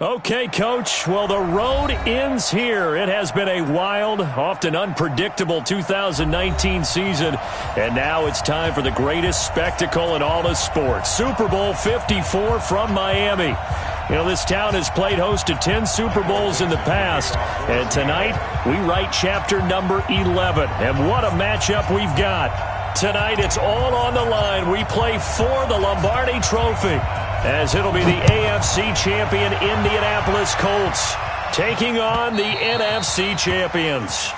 Okay, Coach. Well, the road ends here. It has been a wild, often unpredictable 2019 season, and now it's time for the greatest spectacle in all of sports. Super Bowl 54 from Miami. You know, this town has played host to 10 Super Bowls in the past, and tonight we write chapter number 11. And what a matchup we've got. Tonight it's all on the line. We play for the Lombardi Trophy, as it'll be the AFC champion Indianapolis Colts taking on the NFC champions.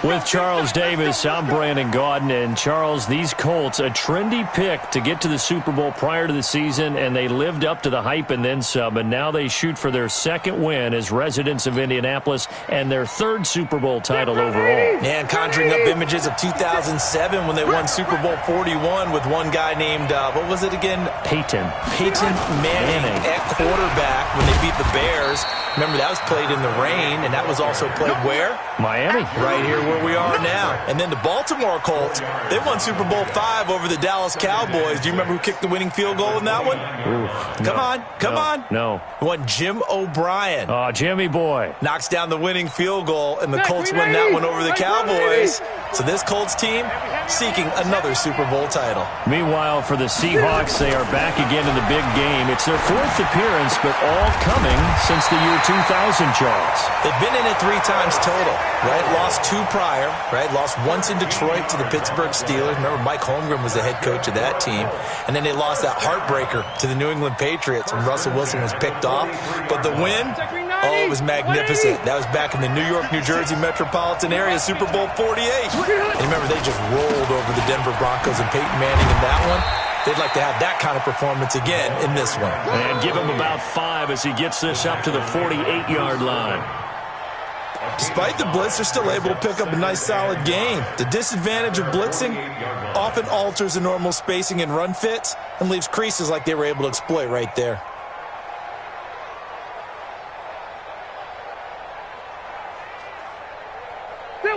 With Charles Davis, I'm Brandon Gaudin. And Charles, these Colts, a trendy pick to get to the Super Bowl prior to the season, and they lived up to the hype and then some, and now they shoot for their second win as residents of Indianapolis and their third Super Bowl title overall. And conjuring up images of 2007 when they won Super Bowl 41 with one guy named, what was it again? Peyton Manning at quarterback when they beat the Bears. Remember, that was played in the rain, and that was also played where? Miami. Right here where we are now. And then the Baltimore Colts, they won Super Bowl V over the Dallas Cowboys. Do you remember who kicked the winning field goal in that one? Come on. No. One Jim O'Brien. Oh, Jimmy boy. Knocks down the winning field goal, and the Colts win that one over the Cowboys. So this Colts team seeking another Super Bowl title. Meanwhile, for the Seahawks, they are back again in the big game. It's their fourth appearance, but all coming since the year 2000, Charles. They've been in it 3 times total, right? Lost 2 prior, right? Lost once in Detroit to the Pittsburgh Steelers. Remember, Mike Holmgren was the head coach of that team. And then they lost that heartbreaker to the New England Patriots when Russell Wilson was picked off. But the win, oh, it was magnificent. That was back in the New York, New Jersey metropolitan area, Super Bowl 48. And remember, they just rolled over the Denver Broncos and Peyton Manning in that one. They'd like to have that kind of performance again in this one. And give him about 5 as he gets this up to the 48-yard line. Despite the blitz, they're still able to pick up a nice solid gain. The disadvantage of blitzing often alters the normal spacing and run fits and leaves creases like they were able to exploit right there.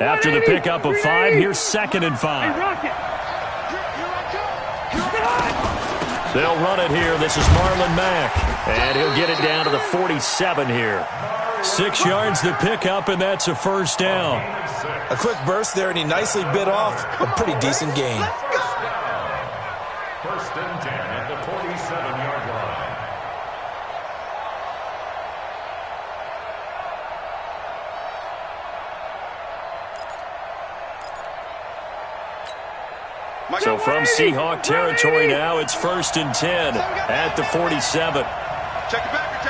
After the pickup of 5, here's 2nd and 5. They'll run it here. This is Marlon Mack, and he'll get it down to the 47 here. 6 yards the pickup, and that's a first down. A quick burst there, and he nicely bit off a pretty decent gain. First and 10 at the 47-yard line. So from Seahawk territory now, it's 1st and 10 at the 47. Check the backer.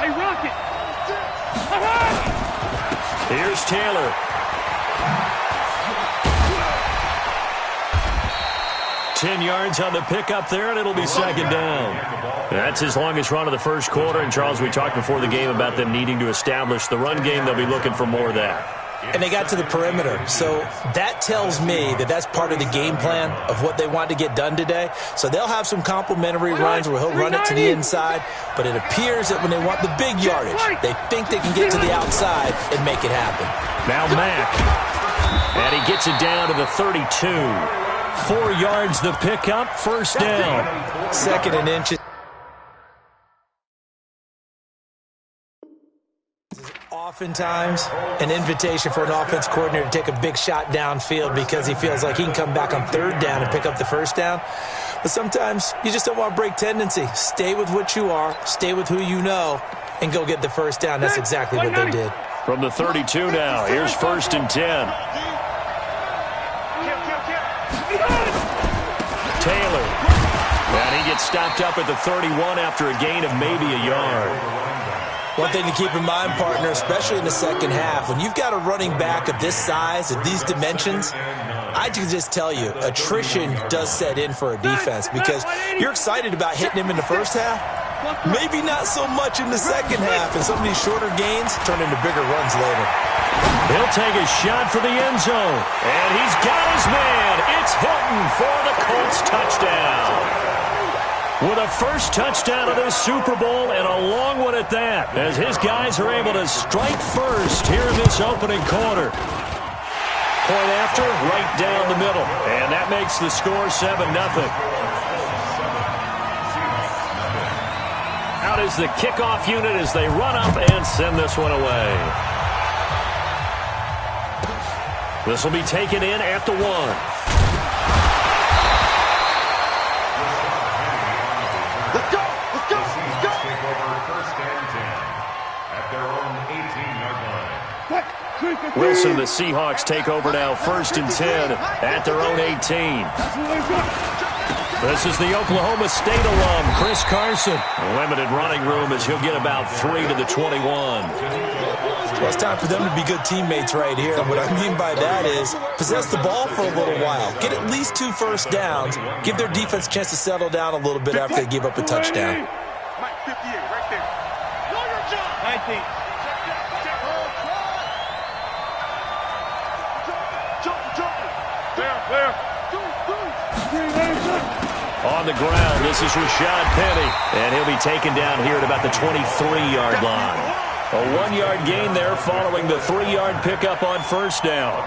Hey, Rocket. Here's Taylor. Ten yards on the pickup there, and it'll be 2nd down. That's his longest run of the first quarter. And, Charles, we talked before the game about them needing to establish the run game. They'll be looking for more of that. And they got to the perimeter. So that tells me that that's part of the game plan of what they want to get done today. So they'll have some complimentary runs where he'll run it to the inside. But it appears that when they want the big yardage, they think they can get to the outside and make it happen. Now Mack. And he gets it down to the 32. 4 yards the pickup, first down. 2nd and inches. Oftentimes, an invitation for an offense coordinator to take a big shot downfield because he feels like he can come back on 3rd down and pick up the first down. But sometimes you just don't want to break tendency. Stay with what you are, stay with who you know, and go get the first down. That's exactly what they did. From the 32 now, here's 1st and 10. Taylor. And he gets stopped up at the 31 after a gain of maybe a yard. One thing to keep in mind, partner, especially in the second half, when you've got a running back of this size, of these dimensions, I can just tell you, attrition does set in for a defense because you're excited about hitting him in the first half, maybe not so much in the second half, and some of these shorter gains turn into bigger runs later. He'll take a shot for the end zone, and he's got his man. It's Hilton for the Colts touchdown. With a first touchdown of this Super Bowl, and a long one at that, as his guys are able to strike first here in this opening quarter. Point after, right down the middle, and that makes the score 7-0. out is the kickoff unit as they run up and send this one away. This will be taken in at the 1. Let's go! Let's go! Let's go! Take over first and 10 at their own 18-yard line. Wilson, the Seahawks take over now, first and 10 at their own 18. This is the Oklahoma State alum, Chris Carson. Limited running room as he'll get about 3 to the 21. Well, it's time for them to be good teammates right here. And what I mean by that is possess the ball for a little while. Get at least 2 first downs. Give their defense a chance to settle down a little bit after they give up a touchdown. Mike, 58, right there. Know your job. 19. There. On the ground, this is Rashad Penny, and he'll be taken down here at about the 23-yard line. A 1-yard gain there following the 3-yard pickup on first down.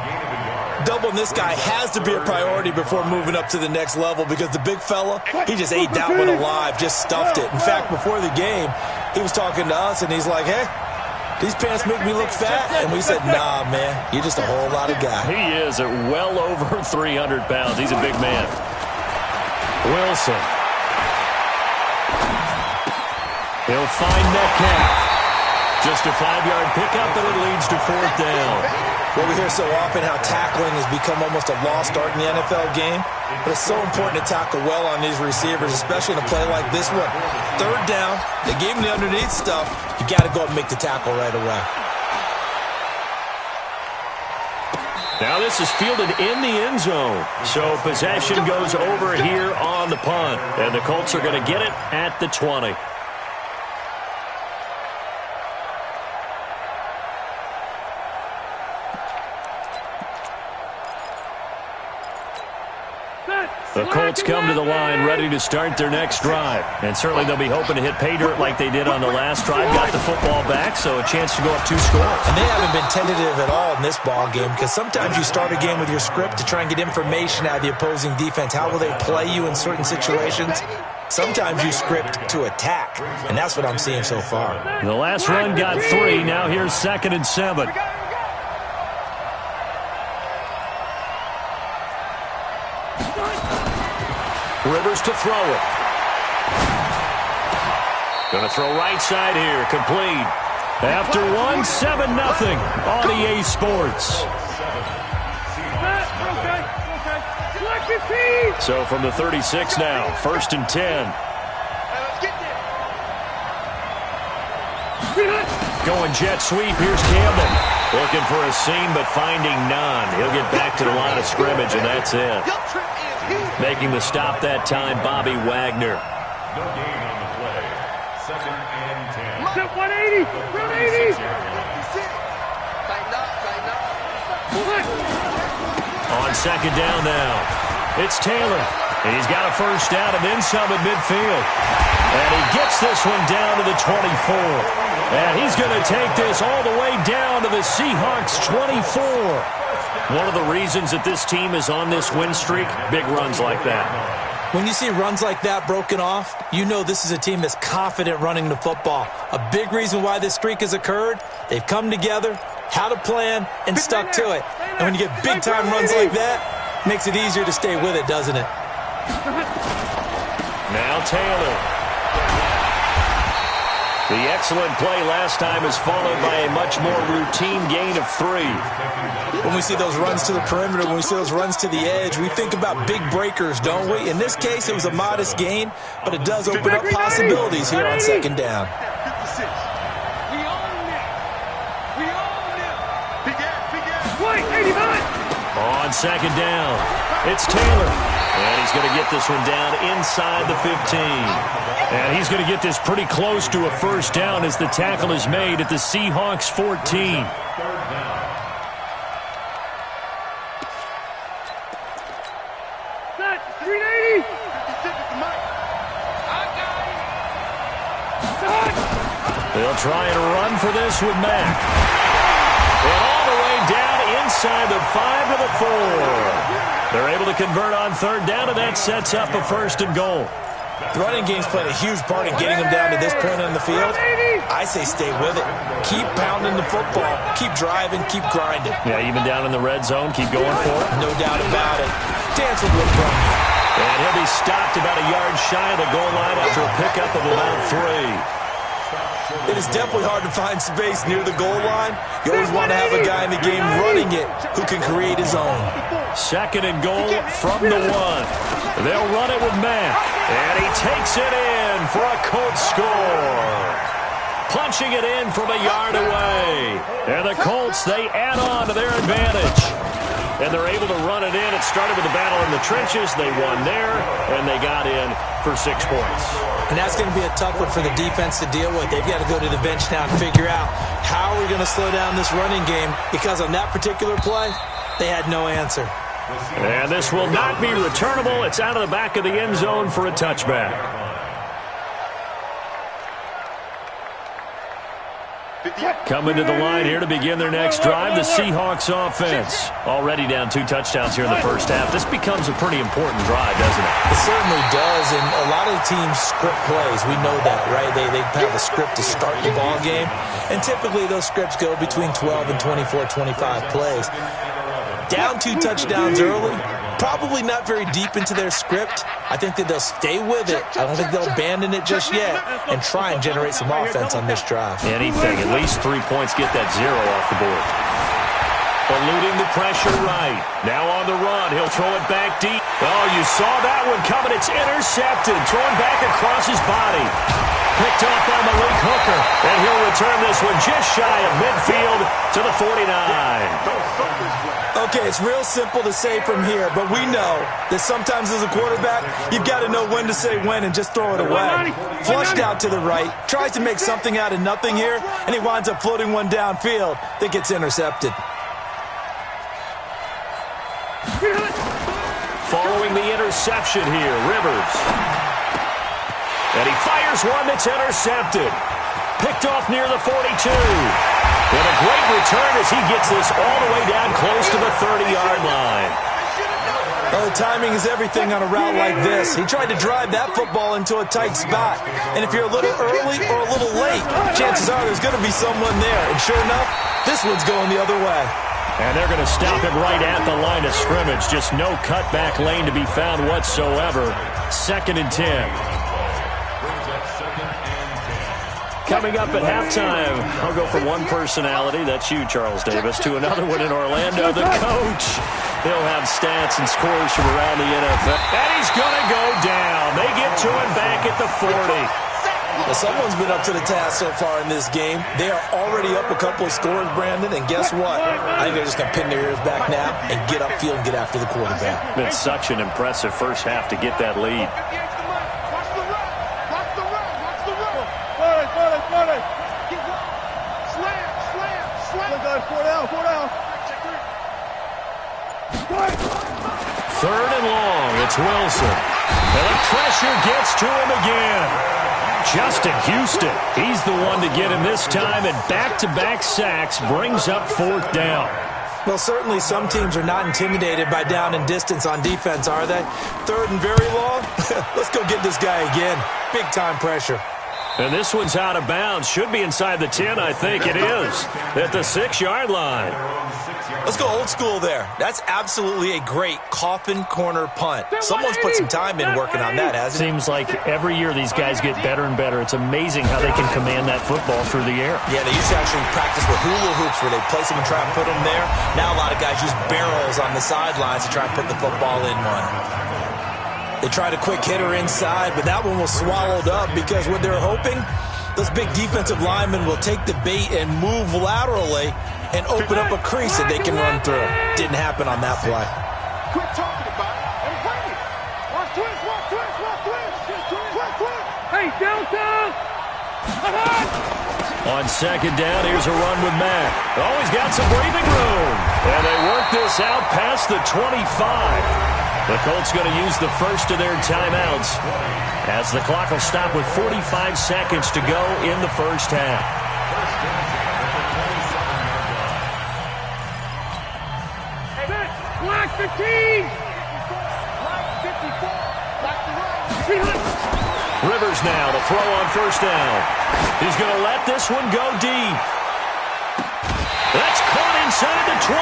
Doubling this guy has to be a priority before moving up to the next level because the big fella, he just ate that one alive, just stuffed it. In fact, before the game, he was talking to us, and he's like, hey, these pants make me look fat? And we said, nah, man, you're just a whole lot of guy. He is at well over 300 pounds. He's a big man. Wilson. He'll find Metcalf. Just a 5-yard pickup, and it leads to 4th down. Well, we hear so often how tackling has become almost a lost art in the NFL game. But it's so important to tackle well on these receivers, especially in a play like this one. 3rd down, they gave him the underneath stuff. You got to go and make the tackle right away. Now this is fielded in the end zone. So possession goes over here on the punt. And the Colts are going to get it at the 20. The Colts come to the line ready to start their next drive. And certainly they'll be hoping to hit pay dirt like they did on the last drive. Got the football back, so a chance to go up 2 scores. And they haven't been tentative at all in this ball game because sometimes you start a game with your script to try and get information out of the opposing defense. How will they play you in certain situations? Sometimes you script to attack, and that's what I'm seeing so far. The last run got 3. Now here's 2nd and 7. Rivers to throw it. Going to throw right side here. Complete. After 1, 7-0 on EA Sports. So from the 36 now, 1st and 10. Going jet sweep. Here's Campbell. Looking for a seam, but finding none. He'll get back to the line of scrimmage, and that's it. Making the stop that time, Bobby Wagner. No gain on the play. 2nd and 10. 180! 180! On 2nd down now, it's Taylor. And he's got a first down and then some at midfield. And he gets this one down to the 24. And he's going to take this all the way down to the Seahawks 24. One of the reasons that this team is on this win streak, big runs like that. When you see runs like that broken off, you know this is a team that's confident running the football. A big reason why this streak has occurred, they've come together, had a plan, and stuck to it. And when you get big-time runs like that, it makes it easier to stay with it, doesn't it? Now Taylor. The excellent play last time is followed by a much more routine gain of 3. When we see those runs to the perimeter, when we see those runs to the edge, we think about big breakers, don't we? In this case, it was a modest gain, but it does open up possibilities here on 2nd down. On 2nd down, it's Taylor. And he's going to get this one down inside the 15. And he's going to get this pretty close to a first down as the tackle is made at the Seahawks 14. 3rd down. Set, 380! They'll try and run for this with Mack. And all the way down inside the 5 to the 4. They're able to convert on 3rd down, and that sets up a 1st and goal. The running game's played a huge part in getting them down to this point on the field. I say stay with it. Keep pounding the football. Keep driving. Keep grinding. Yeah, even down in the red zone, keep going for it. No doubt about it. Dance with what from you. And he'll be stopped about a yard shy of the goal line after a pickup of about 3. It is definitely hard to find space near the goal line. You always want to have a guy in the game running it who can create his own. 2nd and goal from the 1. They'll run it with Mack. And he takes it in for a Colts score. Punching it in from a yard away. And the Colts, they add on to their advantage. And they're able to run it in. It started with a battle in the trenches. They won there, and they got in for 6 points. And that's going to be a tough one for the defense to deal with. They've got to go to the bench now and figure out how are we going to slow down this running game, because on that particular play, they had no answer. And this will not be returnable. It's out of the back of the end zone for a touchback. Coming to the line here to begin their next drive, the Seahawks offense. Already down 2 touchdowns here in the first half. This becomes a pretty important drive, doesn't it? It certainly does, and a lot of the teams script plays. We know that, right? They have a script to start the ball game, and typically those scripts go between 12 and 24, 25 plays. Down 2 touchdowns early, probably not very deep into their script. I think that they'll stay with it. I don't think they'll abandon it just yet and try and generate some offense on this drive. Anything, at least 3 points, get that 0 off the board. Eluding the pressure right. Now on the run, he'll throw it back deep. Oh, you saw that one coming. It's intercepted. Thrown back across his body. Picked up by Malik Hooker. And he'll return this one just shy of midfield to the 49. Okay, it's real simple to say from here, but we know that sometimes as a quarterback, you've got to know when to say when and just throw it away. Flushed out to the right, tries to make something out of nothing here, and he winds up floating one downfield that gets intercepted. Following the interception here, Rivers. And he fires one that's intercepted. Picked off near the 42. And a great return as he gets this all the way down close to the 30-yard line. Oh, timing is everything on a route like this. He tried to drive that football into a tight spot. And if you're a little early or a little late, chances are there's going to be someone there. And sure enough, this one's going the other way. And they're going to stop him right at the line of scrimmage. Just no cutback lane to be found whatsoever. 2nd and 10. Coming up at halftime, I'll go from one personality, that's you, Charles Davis, to another one in Orlando, the coach. He'll have stats and scores from around the NFL. And he's going to go down. They get to him back at the 40. Well, someone's been up to the task so far in this game. They are already up a couple of scores, Brandon, and guess what? I think they're just going to pin their ears back now and get upfield and get after the quarterback. Been such an impressive first half to get that lead. Third and long, it's Wilson. And the pressure gets to him again. Justin Houston, he's the one to get him this time, and back-to-back sacks brings up 4th down. Well, certainly some teams are not intimidated by down and distance on defense, are they? 3rd and very long? Let's go get this guy again. Big-time pressure. And this one's out of bounds. Should be inside the 10, I think it is. At the 6-yard line. Let's go old school there. That's absolutely a great coffin corner punt. Someone's put some time in working on that, hasn't it? Seems like every year these guys get better and better. It's amazing how they can command that football through the air. Yeah, they used to actually practice with hula hoops where they place them and try and put them there. Now a lot of guys use barrels on the sidelines to try and put the football in one. They tried a quick hitter inside, but that one was swallowed up because what they're hoping, those big defensive linemen will take the bait and move laterally and open up a crease that they can run through. Didn't happen on that play. Quit talking about it and bring it. Watch twist, watch twist, watch twist. Hey, downtown. On 2nd down, here's a run with Mack. Oh, he's got some breathing room. And they work this out past the 25. The Colts going to use the first of their timeouts as the clock will stop with 45 seconds to go in the first half. Black 15! Black 54! Black the right! Rivers now to throw on first down. He's going to let this one go deep. That's caught inside the 20.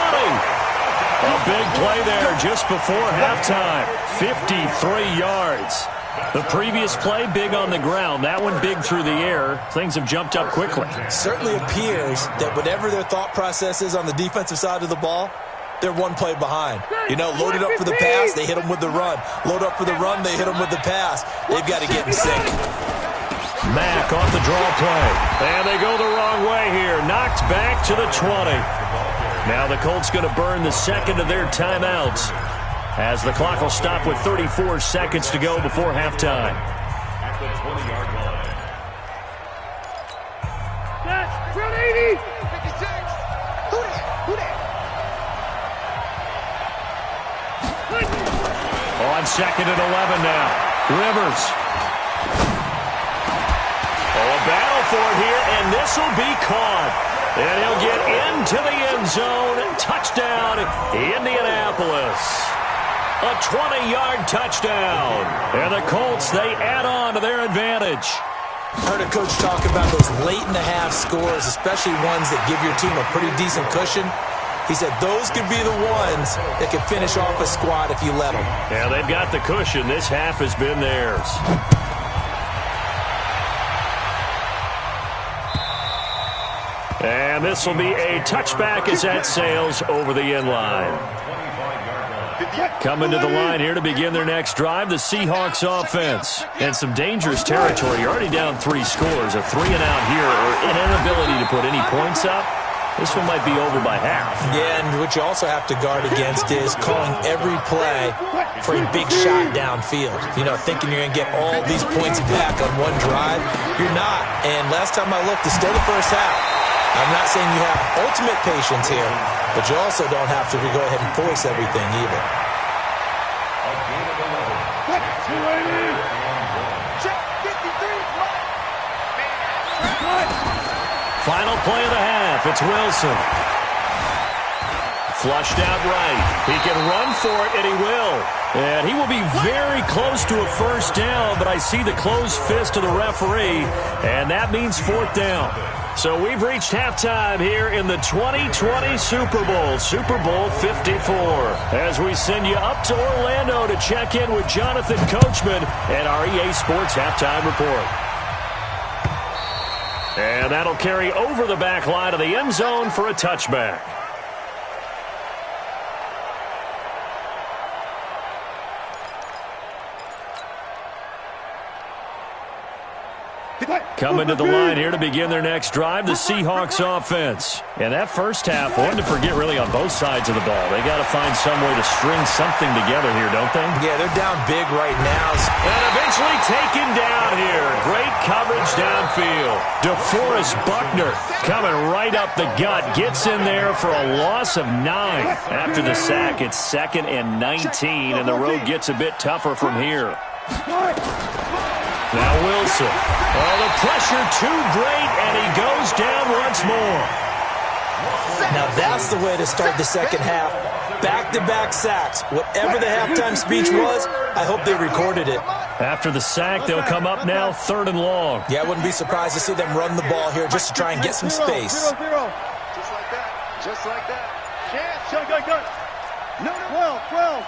A big play there just before halftime. 53 yards. The previous play, big on the ground. That one big through the air. Things have jumped up quickly. Certainly appears that whatever their thought process is on the defensive side of the ball, they're one play behind. You know, loaded up for the pass, they hit them with the run. Load up for the run, they hit them with the pass. They've got to get in sync. Mack off the draw play. And they go the wrong way here. Knocked back to the 20. Now the Colts going to burn the second of their timeouts, as the clock will stop with 34 seconds to go before halftime. At the 20-yard line. That's 80. 56. Who that? On second and 11 now. Rivers. Oh, a battle for it here, and this will be caught. And he'll get into the end zone. Touchdown, Indianapolis. A 20-yard touchdown. And the Colts, they add on to their advantage. Heard a coach talk about those late-in-the-half scores, especially ones that give your team a pretty decent cushion. He said those could be the ones that can finish off a squad if you let them. Yeah, they've got the cushion. This half has been theirs. And this will be a touchback as that sails over the end line. Coming to the line here to begin their next drive, the Seahawks offense. And some dangerous territory. You're already down 3 scores. A 3-and-out here, or an inability to put any points up. This one might be over by half. Yeah, and what you also have to guard against is calling every play for a big shot downfield. You know, thinking you're going to get all these points back on one drive. You're not. And last time I looked, it's still the first half. I'm not saying you have ultimate patience here, but you also don't have to go ahead and force everything either. Final play of the half. It's Wilson. Flushed out right. He can run for it, and he will. And he will be very close to a first down, but I see the closed fist of the referee, and that means 4th down. So we've reached halftime here in the 2020 Super Bowl, Super Bowl 54. As we send you up to Orlando to check in with Jonathan Coachman and our EA Sports Halftime Report. And that'll carry over the back line of the end zone for a touchback. Coming to the line here to begin their next drive, the Seahawks offense. And that first half, one to forget really on both sides of the ball. They got to find some way to string something together here, don't they? Yeah, they're down big right now. And eventually taken down here. Great coverage downfield. DeForest Buckner coming right up the gut. Gets in there for a loss of 9. After the sack, it's 2nd and 19, and the road gets a bit tougher from here. Now Wilson. Oh, the pressure too great, and he goes down once more. Now that's the way to start the second half. Back-to-back sacks. Whatever the halftime speech was, I hope they recorded it. After the sack, they'll come up now 3rd and long. Yeah, I wouldn't be surprised to see them run the ball here just to try and get some space. 0-0. Just like that. Just like that. Chance. Go. No, 12.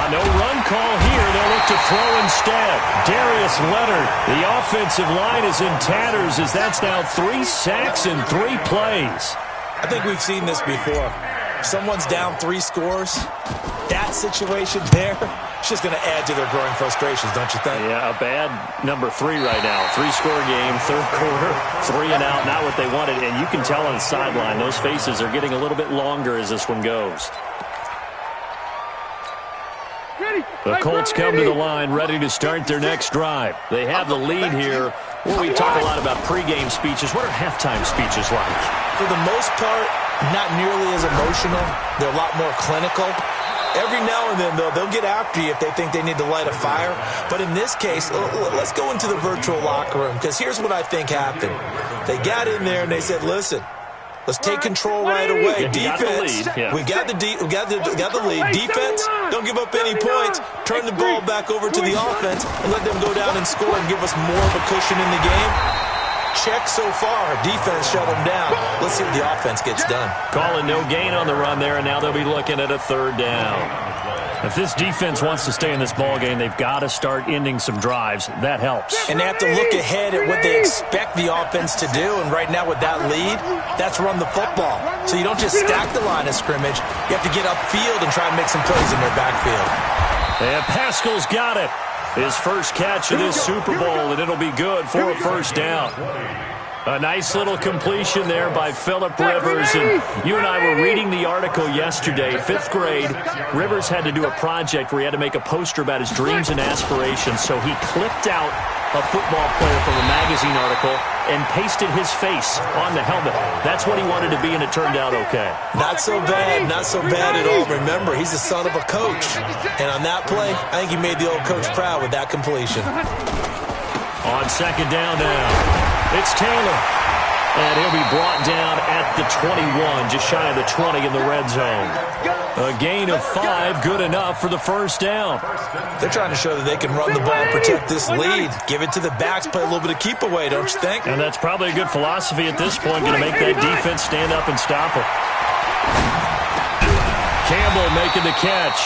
No run call here. They'll look to throw instead. Darius Leonard. The offensive line is in tatters as that's now 3 sacks in 3 plays. I think we've seen this before. Someone's down 3 scores. That situation there, it's just going to add to their growing frustrations, don't you think? Yeah, a bad number 3 right now. 3-score game, 3rd quarter, 3 and out, not what they wanted. And you can tell on the sideline, those faces are getting a little bit longer as this one goes. The Colts come to the line ready to start their next drive. They have the lead here. Well, we talk a lot about pregame speeches. What are halftime speeches like? For the most part, not nearly as emotional. They're a lot more clinical. Every now and then, though, they'll get after you if they think they need to light a fire. But in this case, let's go into the virtual locker room, because here's what I think happened. They got in there and they said, listen, let's take control right away. Defense, we got the lead. Defense, Don't give up any points. Turn the ball back over to the offense and let them go down and score and give us more of a cushion in the game. Check so far. Defense shut them down. Let's see what the offense gets done. Calling no gain on the run there, and now they'll be looking at a third down. If this defense wants to stay in this ballgame, they've got to start ending some drives. That helps. And they have to look ahead at what they expect the offense to do. And right now with that lead, that's run the football. So you don't just stack the line of scrimmage. You have to get upfield and try and make some plays in their backfield. And Pascal's got it. His first catch of this Super Bowl, and it'll be good for a first down. A nice little completion there by Phillip Rivers. And you and I were reading the article yesterday, 5th grade. Rivers had to do a project where he had to make a poster about his dreams and aspirations. So he clipped out a football player from a magazine article and pasted his face on the helmet. That's what he wanted to be, and it turned out okay. Not so bad. Not so bad at all. Remember, he's the son of a coach. And on that play, I think he made the old coach proud with that completion. On second down now. It's Taylor, and he'll be brought down at the 21, just shy of the 20 in the red zone. A gain of 5, good enough for the first down. They're trying to show that they can run the ball and protect this lead. Give it to the backs, play a little bit of keep away, don't you think? And that's probably a good philosophy at this point, going to make that defense stand up and stop it. Campbell making the catch,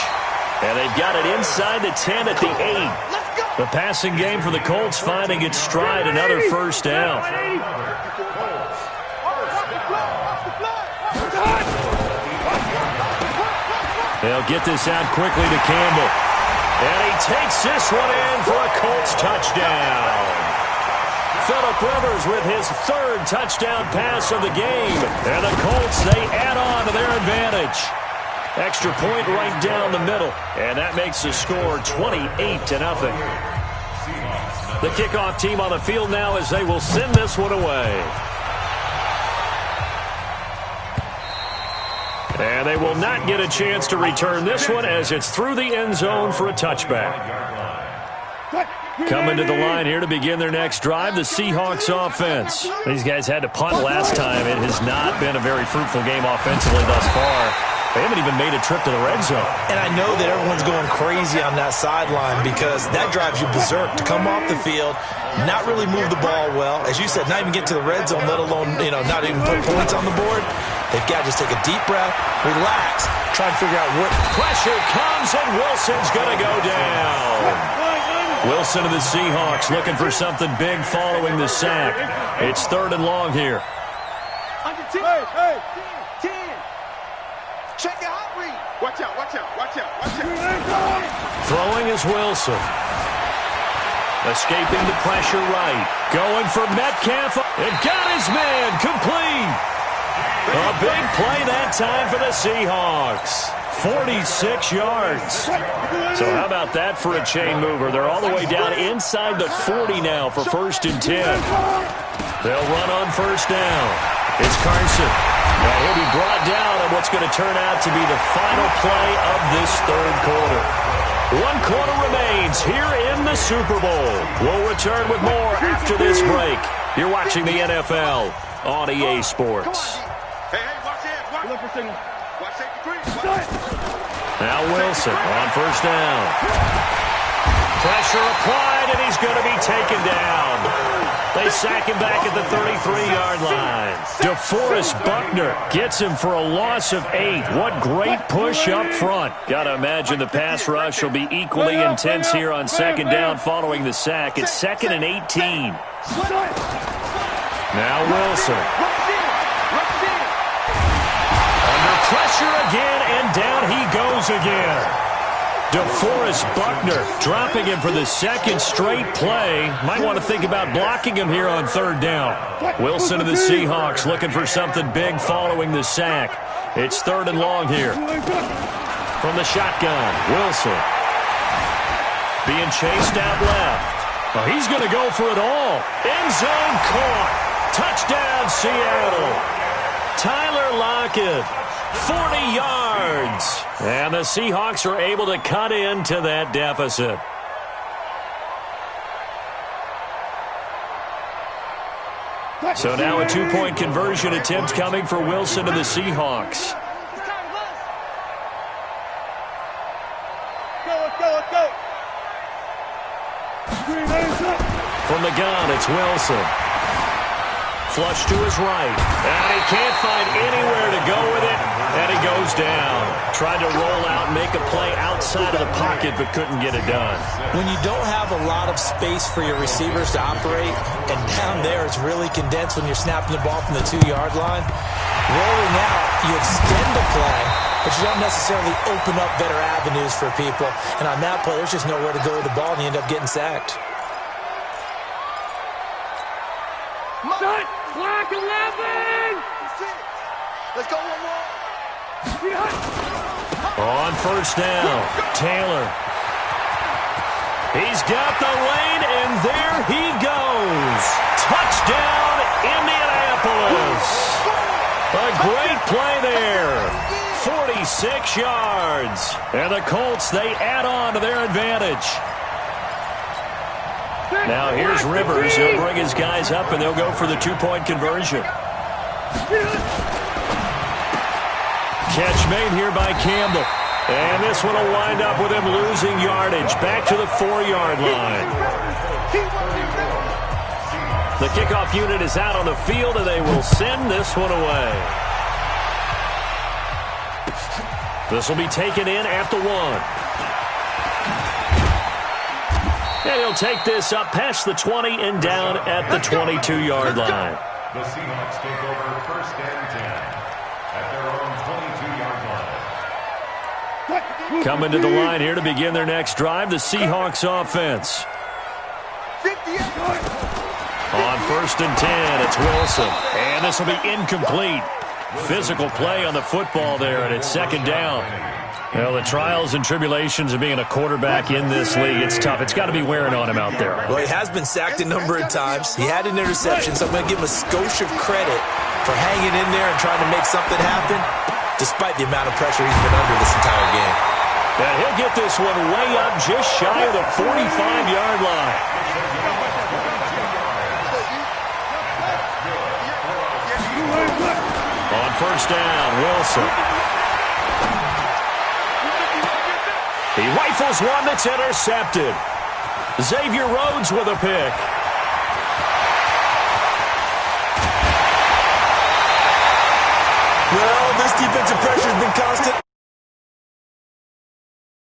and they've got it inside the 10 at the 8. The passing game for the Colts finding its stride, another first down. They'll get this out quickly to Campbell. And he takes this one in for a Colts touchdown. Phillip Rivers with his 3rd touchdown pass of the game. And the Colts, they add on to their advantage. Extra point right down the middle. And that makes the score 28-0. The kickoff team on the field now as they will send this one away. And they will not get a chance to return this one as it's through the end zone for a touchback. Coming to the line here to begin their next drive, the Seahawks offense. These guys had to punt last time. It has not been a very fruitful game offensively thus far. They haven't even made a trip to the red zone. And I know that everyone's going crazy on that sideline because that drives you berserk to come off the field, not really move the ball well. As you said, not even get to the red zone, let alone, not even put points on the board. They've got to just take a deep breath, relax, try and figure out what pressure comes, and Wilson's going to go down. Wilson of the Seahawks looking for something big following the sack. It's 3rd and long here. Hey. Check your hot read. Watch out. Throwing is Wilson. Escaping the pressure right. Going for Metcalf. And got his man complete. A big play that time for the Seahawks. 46 yards. So how about that for a chain mover? They're all the way down inside the 40 now for 1st and 10. They'll run on first down. It's Carson. Now he'll be brought down on what's going to turn out to be the final play of this 3rd quarter. 1 quarter remains here in the Super Bowl. We'll return with more after this break. You're watching the NFL on EA Sports. Hey, watch it. Watch safety 3. Now Wilson on first down. Pressure applied, and he's going to be taken down. They sack him back at the 33-yard line. DeForest Buckner gets him for a loss of 8. What great push up front. Got to imagine the pass rush will be equally intense here on second down following the sack. It's 2nd and 18. Now Wilson. Under pressure again, and down he goes again. DeForest Buckner dropping him for the 2nd straight play. Might want to think about blocking him here on 3rd down. Wilson of the Seahawks looking for something big following the sack. It's 3rd and long here. From the shotgun, Wilson. Being chased out left. Oh, he's going to go for it all. End zone caught. Touchdown, Seattle. Tyler Lockett. 40 yards. And the Seahawks are able to cut into that deficit. So now a 2-point conversion attempt coming for Wilson to the Seahawks. From the gun, it's Wilson. Flush to his right. And he can't find anywhere to go with it. And he goes down. Tried to roll out and make a play outside of the pocket, but couldn't get it done. When you don't have a lot of space for your receivers to operate, and down there it's really condensed when you're snapping the ball from the 2-yard line, rolling out, you extend the play, but you don't necessarily open up better avenues for people. And on that play, there's just nowhere to go with the ball, and you end up getting sacked. Clock 11! Let's go one more. On first down, Taylor. He's got the lane, and there he goes. Touchdown, Indianapolis. A great play there. 46 yards. And the Colts, they add on to their advantage. Now here's Rivers. He'll bring his guys up, and they'll go for the 2-point conversion. Catch made here by Campbell. And this one will wind up with him losing yardage. Back to the 4-yard line. The kickoff unit is out on the field, and they will send this one away. This will be taken in at the 1. And he'll take this up past the 20 and down at the 22-yard line. The Seahawks take over first and 10 at their own 22-yard line. Coming to the line here to begin their next drive, the Seahawks offense. On first and 10, it's Wilson. And this will be incomplete. Physical play on the football there, and it's second down. Well, the trials and tribulations of being a quarterback in this league, it's tough. It's got to be wearing on him out there. Well, he has been sacked a number of times. He had an interception, so I'm going to give him a skosh of credit for hanging in there and trying to make something happen, despite the amount of pressure he's been under this entire game. And he'll get this one way up just shy of the 45-yard line. On first down, Wilson. He rifles one that's intercepted. Xavier Rhodes with a pick. Well, this defensive pressure has been constant